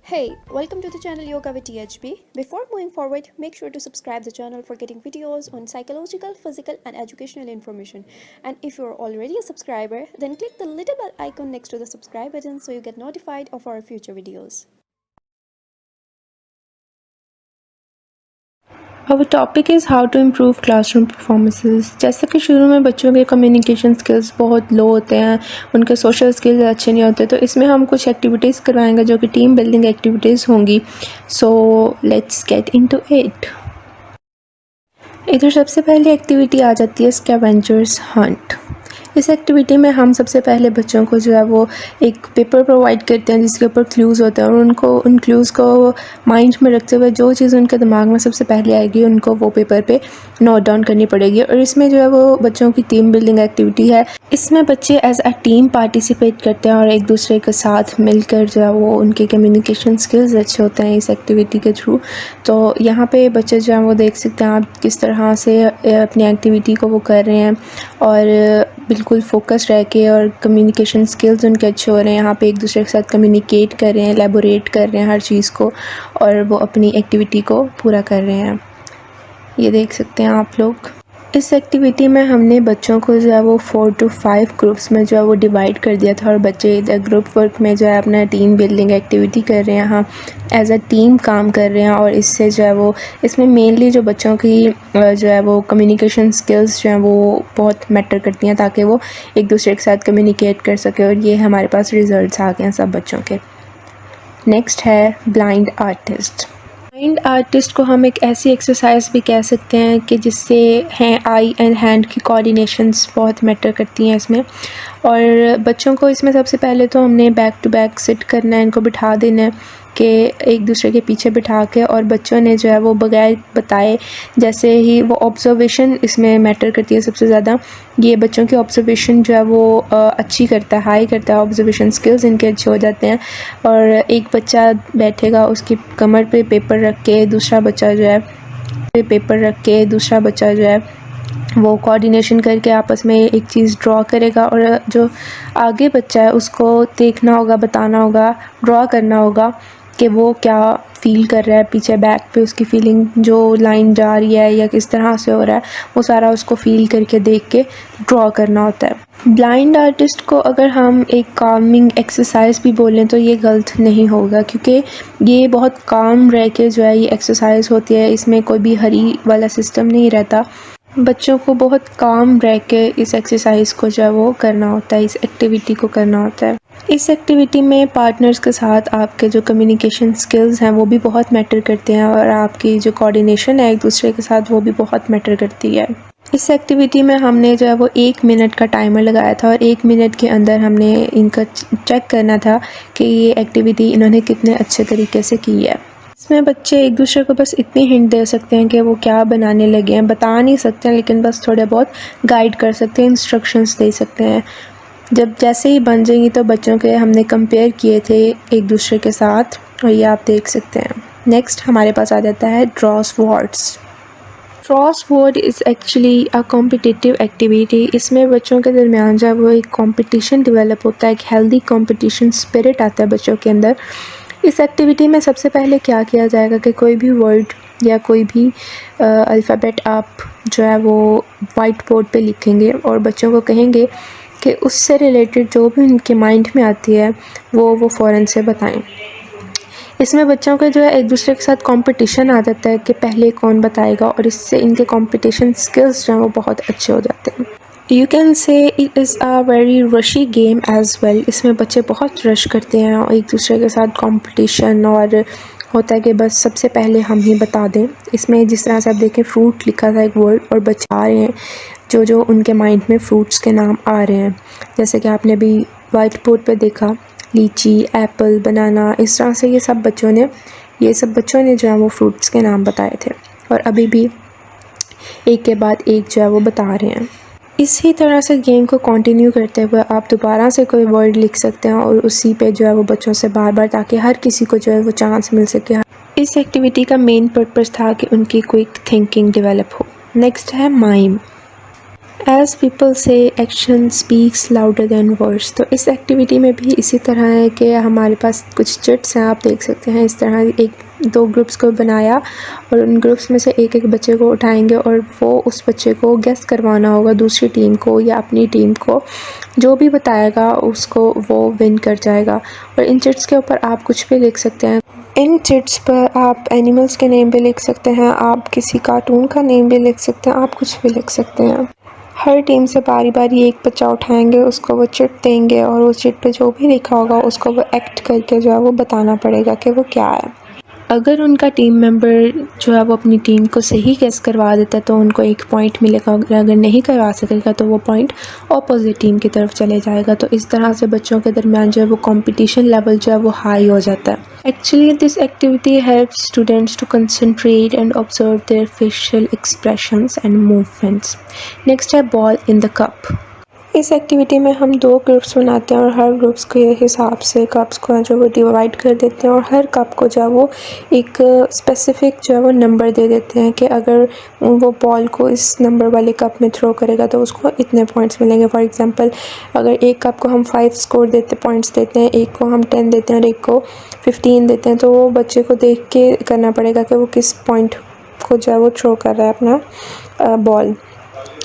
Hey, welcome to the channel Yoga with THB. Before moving forward, make sure to subscribe the channel for getting videos on psychological, physical and educational information. And if you're already a subscriber, then click the little bell icon next to the subscribe button so you get notified of our future videos. Our topic is how to improve classroom performances. जैसे कि शुरू में बच्चों के communication skills बहुत लो होते हैं, उनके सोशल स्किल्स अच्छे नहीं होते, तो इसमें हम कुछ एक्टिविटीज़ करवाएंगे जो कि टीम बिल्डिंग एक्टिविटीज़ होंगी. So let's get into it. इधर सबसे पहली एक्टिविटी आ जाती है स्कैवेंजर्स हंट. इस एक्टिविटी में हम सबसे पहले बच्चों को जो है वो एक पेपर प्रोवाइड करते हैं जिसके ऊपर क्लूज़ होते हैं, और उनको उन क्लूज़ को माइंड में रखते हुए जो चीज़ उनके दिमाग में सबसे पहले आएगी उनको वो पेपर पे नोट डाउन करनी पड़ेगी. और इसमें जो है वो बच्चों की टीम बिल्डिंग एक्टिविटी है. इसमें बच्चे एज अ टीम पार्टिसिपेट करते हैं और एक दूसरे के साथ मिलकर जो है वो उनके कम्युनिकेशन स्किल्स अच्छे होते हैं इस एक्टिविटी के थ्रू. तो यहाँ पे बच्चे जो हैं वो देख सकते हैं आप किस तरह से अपनी एक्टिविटी को वो कर रहे हैं और बिल्कुल फोकस रह के, और कम्युनिकेशन स्किल्स उनके अच्छे हो रहे हैं. यहाँ पे एक दूसरे के साथ कम्युनिकेट कर रहे हैं, एलेबोरेट कर रहे हैं हर चीज़ को, और वो अपनी एक्टिविटी को पूरा कर रहे हैं. ये देख सकते हैं आप लोग. इस एक्टिविटी में हमने बच्चों को जो है वो 4 to 5 ग्रुप्स में जो है वो डिवाइड कर दिया था, और बच्चे इधर ग्रुप वर्क में जो है अपना टीम बिल्डिंग एक्टिविटी कर रहे हैं. हाँ, एज अ टीम काम कर रहे हैं, और इससे जो है वो इसमें मेनली जो बच्चों की जो है वो कम्युनिकेशन स्किल्स जो हैं वो बहुत मैटर करती हैं ताकि वो एक दूसरे के साथ कम्युनिकेट कर सके. और ये हमारे पास रिज़ल्ट्स आ गए हैं सब बच्चों के. नेक्स्ट है ब्लाइंड आर्टिस्ट. ब्लाइंड आर्टिस्ट को हम एक ऐसी एक्सरसाइज भी कह सकते हैं कि जिससे हैं आई एंड हैंड की कोऑर्डिनेशंस बहुत मैटर करती हैं इसमें. और बच्चों को इसमें सबसे पहले तो हमने बैक टू बैक सिट करना है, इनको बिठा देना है कि एक दूसरे के पीछे बिठा के, और बच्चों ने जो है वो बगैर बताए जैसे ही वो ऑब्जर्वेशन इसमें मैटर करती है सबसे ज़्यादा. ये बच्चों की ऑब्जर्वेशन जो है वो अच्छी करता है, हाई करता है, ऑब्जर्वेशन स्किल्स इनके अच्छे हो जाते हैं. और एक बच्चा बैठेगा उसकी कमर पे पेपर रख के, दूसरा बच्चा जो है वो कोऑर्डिनेशन करके आपस में एक चीज़ ड्रॉ करेगा, और जो आगे बच्चा है उसको देखना होगा, बताना होगा, ड्रॉ करना होगा कि वो क्या फ़ील कर रहा है, पीछे बैक पे उसकी फ़ीलिंग जो लाइन जा रही है या किस तरह से हो रहा है वो सारा उसको फ़ील करके देख के ड्रॉ करना होता है. ब्लाइंड आर्टिस्ट को अगर हम एक कामिंग एक्सरसाइज भी बोलें तो ये गलत नहीं होगा, क्योंकि ये बहुत काम रह के जो है ये एक्सरसाइज होती है. इसमें कोई भी हरी वाला सिस्टम नहीं रहता. बच्चों को बहुत काम रह के इस एक्सरसाइज को जो है वो करना होता है, इस एक्टिविटी को करना होता है. इस एक्टिविटी में पार्टनर्स के साथ आपके जो कम्युनिकेशन स्किल्स हैं वो भी बहुत मैटर करते हैं, और आपकी जो कोऑर्डिनेशन है एक दूसरे के साथ वो भी बहुत मैटर करती है. इस एक्टिविटी में हमने जो है वो 1 मिनट का टाइमर लगाया था, और 1 मिनट के अंदर हमने इनका चेक करना था कि ये एक्टिविटी इन्होंने कितने अच्छे तरीके से की है. इसमें बच्चे एक दूसरे को बस इतनी हिंट दे सकते हैं कि वो क्या बनाने लगे हैं, बता नहीं सकते हैं, लेकिन बस थोड़े बहुत गाइड कर सकते हैं, इंस्ट्रक्शंस दे सकते हैं. जब जैसे ही बन जाएंगी तो बच्चों के हमने कंपेयर किए थे एक दूसरे के साथ, और ये आप देख सकते हैं. नेक्स्ट हमारे पास आ जाता है draw swords. Draw sword is actually a competitive activity. इसमें बच्चों के दरमियान जो है वो एक कंपटीशन डेवलप होता है, एक हेल्दी कंपटीशन स्पिरिट आता है बच्चों के अंदर. इस एक्टिविटी में सबसे पहले क्या किया जाएगा कि कोई भी वर्ड या कोई भी अल्फ़ाबेट आप जो है वो वाइट बोर्ड पे लिखेंगे, और बच्चों को कहेंगे कि उससे रिलेटेड जो भी उनके माइंड में आती है वो फ़ौरन से बताएं. इसमें बच्चों के जो है एक दूसरे के साथ कंपटीशन आ जाता है कि पहले कौन बताएगा, और इससे इनके कंपटीशन स्किल्स जो हैं वो बहुत अच्छे हो जाते हैं. You can say it is a very रशी गेम एज़ वेल. इसमें बच्चे बहुत रश करते हैं और एक दूसरे के साथ कंपटीशन, और होता है कि बस सबसे पहले हम ही बता दें. इसमें जिस तरह से आप देखें फ्रूट लिखा था एक वर्ड, और बच्चे आ रहे हैं जो उनके माइंड में फ्रूट्स के नाम आ रहे हैं. जैसे कि आपने भी वाइट बोर्ड पे देखा, लीची, एप्पल, बनाना, इस तरह से ये सब बच्चों ने जो है वो फ्रूट्स के नाम बताए थे, और अभी भी एक के बाद एक जो है वो बता रहे हैं. इसी तरह से गेम को कंटिन्यू करते हुए आप दोबारा से कोई वर्ड लिख सकते हैं, और उसी पे जो है वो बच्चों से बार बार, ताकि हर किसी को जो है वो चांस मिल सके. इस एक्टिविटी का मेन पर्पस था कि उनकी क्विक थिंकिंग डेवलप हो. नेक्स्ट है माइम. एज़ पीपल से action speaks louder than words. तो इस एक्टिविटी में भी इसी तरह है कि हमारे पास कुछ चिट्स हैं, आप देख सकते हैं इस तरह एक दो ग्रुप्स को बनाया और उन ग्रुप्स में से एक एक बच्चे को उठाएंगे और वो उस बच्चे को गेस करवाना होगा दूसरी टीम को या अपनी टीम को, जो भी बताएगा उसको वो विन कर जाएगा। और इन चिट्स के ऊपर आप कुछ भी लिख सकते हैं। इन चिट्स पर आप एनिमल्स के नेम भी लिख सकते हैं, आप किसी कार्टून का नेम भी लिख सकते हैं, आप कुछ भी लिख सकते हैं। हर टीम से बारी बारी एक बच्चा उठाएंगे, उसको वो चिट देंगे और उस चिट पे जो भी लिखा होगा उसको वो एक्ट करके जो है वो बताना पड़ेगा कि वो क्या है। अगर उनका टीम मेंबर जो है वो अपनी टीम को सही गेस करवा देता है तो उनको एक पॉइंट मिलेगा, अगर नहीं करवा सकेगा तो वो पॉइंट ऑपोजिट टीम की तरफ चले जाएगा। तो इस तरह से बच्चों के दरमियान जो है वो कंपटीशन लेवल जो है वो हाई हो जाता है। Actually this activity helps students to concentrate and observe their facial expressions and movements. Next है बॉल इन द कप। इस एक्टिविटी में हम दो ग्रुप्स बनाते हैं और हर ग्रुप्स के हिसाब से कप्स को जो वो डिवाइड कर देते हैं और हर कप को जो है वो एक स्पेसिफिक जो है वो नंबर दे देते हैं कि अगर वो बॉल को इस नंबर वाले कप में थ्रो करेगा तो उसको इतने पॉइंट्स मिलेंगे। फॉर एग्जांपल अगर एक कप को हम 5 स्कोर पॉइंट्स देते हैं, एक को हम 10 देते हैं और एक को 15 देते हैं, तो वो बच्चे को देख के करना पड़ेगा कि वो किस पॉइंट को जो है वो थ्रो कर रहा है अपना बॉल।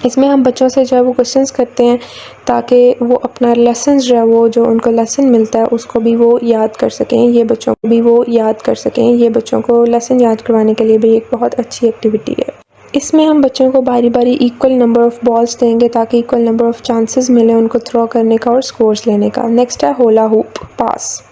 इसमें हम बच्चों से जो है वो क्वेश्चंस करते हैं ताकि वो अपना लेसन जो है वो जो उनको लेसन मिलता है उसको भी वो याद कर सकें। ये बच्चों को भी वो याद कर सकें, ये बच्चों को लेसन याद करवाने के लिए भी एक बहुत अच्छी एक्टिविटी है। इसमें हम बच्चों को बारी बारी इक्वल नंबर ऑफ़ बॉल्स देंगे ताकि इक्वल नंबर ऑफ़ चांसेस मिले उनको थ्रो करने का और स्कोर्स लेने का। नेक्स्ट है होला हुप पास।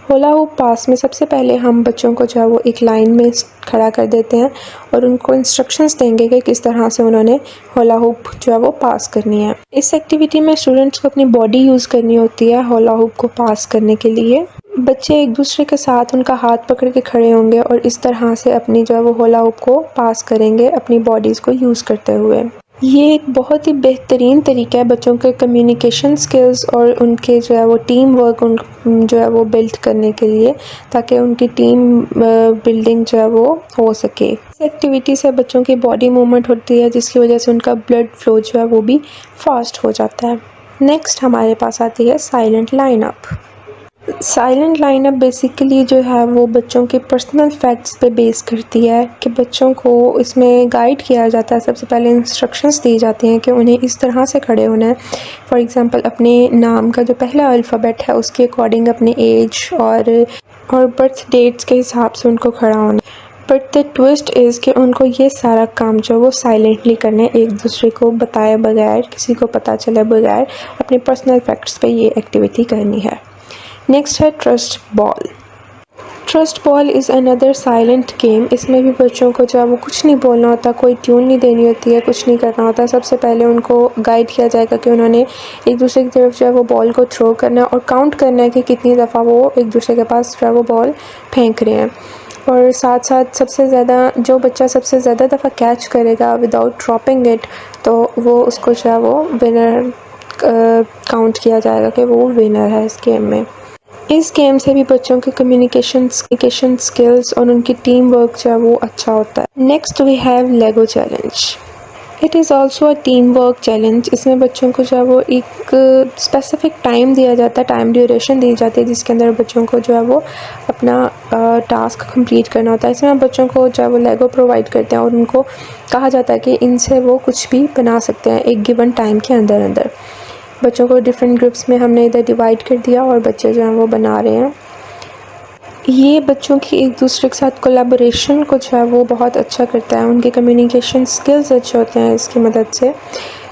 होला हुप पास में सबसे पहले हम बच्चों को जो है वो एक लाइन में खड़ा कर देते हैं और उनको इंस्ट्रक्शंस देंगे कि किस तरह से उन्होंने होला हुप जो है वो पास करनी है। इस एक्टिविटी में स्टूडेंट्स को अपनी बॉडी यूज़ करनी होती है होला हुप को पास करने के लिए। बच्चे एक दूसरे के साथ उनका हाथ पकड़ के खड़े होंगे और इस तरह से अपनी जो है वो होला हुप को पास करेंगे अपनी बॉडीज़ को यूज़ करते हुए। ये एक बहुत ही बेहतरीन तरीका है बच्चों के कम्युनिकेशन स्किल्स और उनके जो है वो टीम वर्क जो है वो बिल्ड करने के लिए, ताकि उनकी टीम बिल्डिंग जो है वो हो सके। इस एक्टिविटी से बच्चों की बॉडी मूवमेंट होती है जिसकी वजह से उनका ब्लड फ्लो जो है वो भी फास्ट हो जाता है। नेक्स्ट हमारे पास आती है silent lineup. Silent lineup basically जो है वो बच्चों के पर्सनल फैक्ट्स पे बेस करती है कि बच्चों को इसमें गाइड किया जाता है। सबसे पहले इंस्ट्रक्शंस दी जाती हैं कि उन्हें इस तरह से खड़े होना है। फॉर एग्जांपल अपने नाम का जो पहला अल्फ़ाबेट है उसके अकॉर्डिंग अपने एज और बर्थ डेट्स के हिसाब से उनको खड़ा होना है। बट द ट्विस्ट इज़ कि उनको ये सारा काम जो वो साइलेंटली करना है, एक दूसरे को बताए बगैर, किसी को पता चले बगैर अपने पर्सनल फैक्ट्स पे ये एक्टिविटी करनी है। नेक्स्ट है trust ball. Trust ball is another silent game. इसमें भी बच्चों को जो है वो कुछ नहीं बोलना होता, कोई ट्यून नहीं देनी होती है, कुछ नहीं करना होता। सबसे पहले उनको गाइड किया जाएगा कि उन्होंने एक दूसरे की तरफ जो है वो बॉल को थ्रो करना है और काउंट करना है कि कितनी दफ़ा वो एक दूसरे के पास जो है वो बॉल फेंक रहे हैं। और साथ साथ सबसे ज़्यादा जो बच्चा सबसे ज़्यादा दफ़ा कैच करेगा विदाउट ड्रॉपिंग इट, तो वो उसको जो है वो विनर काउंट किया जाएगा कि वो विनर है इस गेम में। इस गेम से भी बच्चों के कम्युनिकेशन स्किल्स और उनकी टीम वर्क जो है वो अच्छा होता है। Next we have Lego challenge. It is also a team work challenge. इसमें बच्चों को जो है वो एक स्पेसिफिक टाइम दिया जाता है, टाइम ड्यूरेशन दी जाती है जिसके अंदर बच्चों को जो है वो अपना टास्क कंप्लीट करना होता है। इसमें बच्चों को जो है वो लेगो प्रोवाइड करते हैं और उनको कहा जाता है कि इनसे वो कुछ भी बना सकते हैं एक गिवन टाइम के अंदर। बच्चों को डिफरेंट ग्रुप्स में हमने इधर डिवाइड कर दिया और बच्चे जो हैं वो बना रहे हैं। ये बच्चों की एक दूसरे के साथ कोलैबोरेशन को जो है वो बहुत अच्छा करता है, उनके कम्युनिकेशन स्किल्स अच्छे होते हैं इसकी मदद से,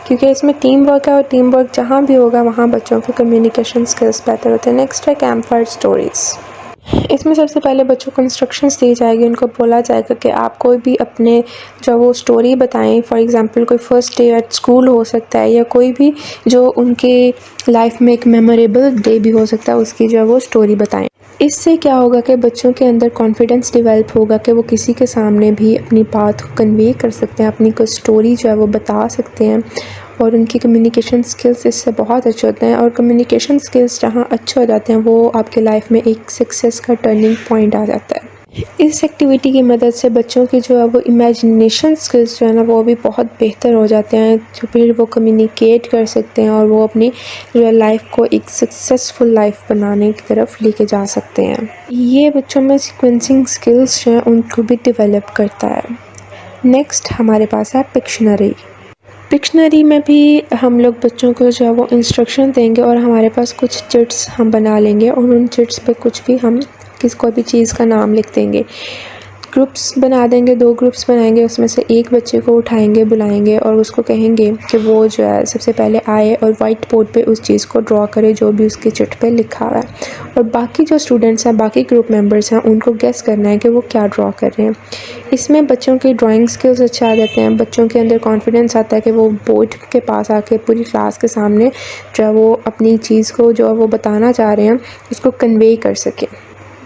क्योंकि इसमें टीम वर्क है और टीम वर्क जहाँ भी होगा वहाँ बच्चों के कम्युनिकेशन स्किल्स बेहतर होते हैं। नेक्स्ट है कैंप फायर स्टोरीज़। इसमें सबसे पहले बच्चों को इंस्ट्रक्शंस दी जाएगी, उनको बोला जाएगा कि आप कोई भी अपने जो वो स्टोरी बताएं। फॉर एग्जांपल कोई फर्स्ट डे एट स्कूल हो सकता है या कोई भी जो उनके लाइफ में एक मेमोरेबल डे भी हो सकता है, उसकी जो है वो स्टोरी बताएं। इससे क्या होगा कि बच्चों के अंदर कॉन्फिडेंस डेवलप होगा कि वो किसी के सामने भी अपनी बात को कन्वे कर सकते हैं, अपनी कोई स्टोरी जो है वो बता सकते हैं और उनकी कम्युनिकेशन स्किल्स इससे बहुत अच्छे होते हैं। और कम्युनिकेशन स्किल्स जहाँ अच्छे हो जाते हैं वो आपके लाइफ में एक सक्सेस का टर्निंग पॉइंट आ जाता है। इस एक्टिविटी की मदद से बच्चों की जो है वो इमेजिनेशन स्किल्स जो है ना वो भी बहुत बेहतर हो जाते हैं, तो फिर वो कम्युनिकेट कर सकते हैं और वो अपनी जो है लाइफ को एक सक्सेसफुल लाइफ बनाने की तरफ लेके जा सकते हैं। ये बच्चों में सीक्वेंसिंग स्किल्स जो हैं उनको भी डेवलप करता है। नेक्स्ट हमारे पास है पिक्शनरी। पिक्शनरी में भी हम लोग बच्चों को जो है वो इंस्ट्रक्शन देंगे और हमारे पास कुछ चिट्स हम बना लेंगे और उन चिट्स पे कुछ भी हम कोई भी चीज़ का नाम लिख देंगे। ग्रुप्स बना देंगे, 2 ग्रुप्स बनाएंगे, उसमें से एक बच्चे को उठाएंगे, बुलाएंगे और उसको कहेंगे कि वो जो है सबसे पहले आए और वाइट बोर्ड पे उस चीज़ को ड्रॉ करे जो भी उसके चिट पे लिखा हुआ है, और बाकी जो स्टूडेंट्स हैं, बाकी ग्रुप मेंबर्स हैं, उनको गेस करना है कि वो क्या ड्रॉ कर रहे हैं। इसमें बच्चों की ड्राइंग स्किल्स अच्छे आ जाते हैं, बच्चों के अंदर कॉन्फिडेंस आता है कि वो बोर्ड के पास आके पूरी क्लास के सामने जो है वो अपनी चीज़ को जो है वो बताना चाह रहे हैं उसको कन्वे कर सकें।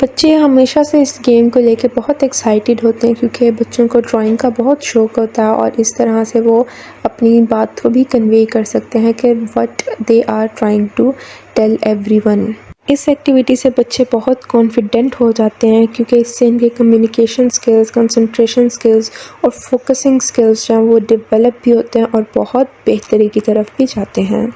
बच्चे हमेशा से इस गेम को लेके बहुत एक्साइटेड होते हैं क्योंकि बच्चों को ड्राइंग का बहुत शौक़ होता है और इस तरह से वो अपनी बात को भी कन्वे कर सकते हैं कि what they are trying to tell everyone. इस एक्टिविटी से बच्चे बहुत कॉन्फिडेंट हो जाते हैं क्योंकि इससे इनके कम्युनिकेशन स्किल्स, कंसंट्रेशन स्किल्स और फोकसिंग स्किल्स जो हैं वो डेवलप भी होते हैं और बहुत बेहतरी की तरफ भी जाते हैं।